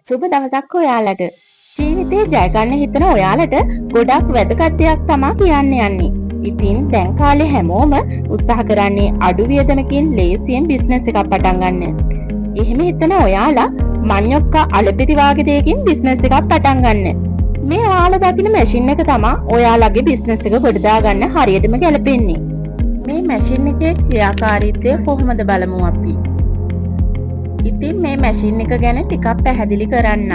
සුබ දවසක් ඔයාලට. ජීවිතේ ජය ගන්න හිතන ඔයාලට ගොඩක් වැදගත් දෙයක් තමයි කියන්න යන්නේ. ඉතින් දැන් කාලේ හැමෝම උත්සාහ කරන්නේ අඩු වියදමකින් ලේසියෙන් බිස්නස් එකක් පටන් ගන්න. එහෙම හිතන ඔයාලා මඤ්ඤොක්කා අලපිති වාගේ දෙයකින් බිස්නස් එකක් පටන් ගන්න. මේ ඔයාලා දකින මැෂින් එක තමයි ඔයාලගේ බිස්නස් එක ගොඩ දාගන්න හරියටම ගැලපෙන්නේ. මේ මැෂින් එකේ ක්‍රියාකාරීත්වය කොහොමද බලමු අපි. ඉතින් මේ මැෂින් එක ගැන ටිකක් පැහැදිලි කරන්න.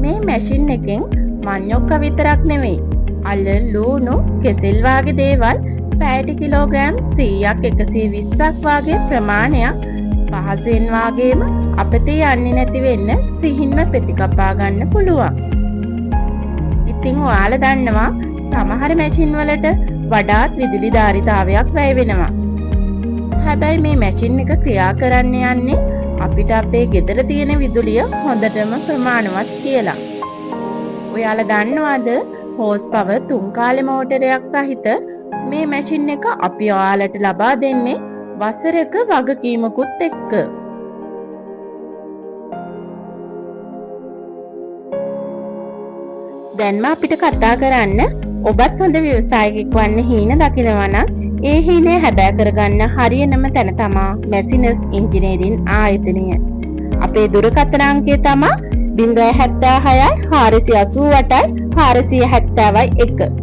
මේ මැෂින් එකෙන් මඤ්ඤොක්ක විතරක් නෙවෙයි අල ලුණු කෙසෙල් වාගේ දේවල් පැයට කිලෝග්‍රෑම් 100ක් 120ක් වාගේ ප්‍රමාණයක් පහසෙන් වාගේම අපතේ යන්නේ නැති වෙන්න සිහින්ම ප්‍රතිකපා ගන්න පුළුවන්. ඉතින් ඔයාලා දන්නවා සමහර මැෂින් වලට වඩාත් විදුලි ධාරිතාවයක් වැය වෙනවා. හැබැයි මේ මැෂින් එක ක්‍රියා කරන්න යන්නේ අපිට අපේ ගෙදර තියෙන විදුලිය හොඳටම ප්‍රමාණවත් කියලා. ඔයාලා දන්නවද හෝස් පවර් 3 කාලේ මෝටරයක් සහිත මේ මැෂින් එක අපි ඔයාලට ලබා දෙන්නේ වසරක වගකීමකුත් එක්ක. දැන්ම අපිට කතා කරන්න ඔබත් හොඳ ව්‍යවසායකෙක් වන්න හීන දකිනවා නම් ඒ හීනේ හැබෑ කරගන්න හරියනම තැන තමා මැසිනස් ඉංජිනේරින් ආයතනය. අපේ දුරකථන අංකය තමා 076 488 470 1.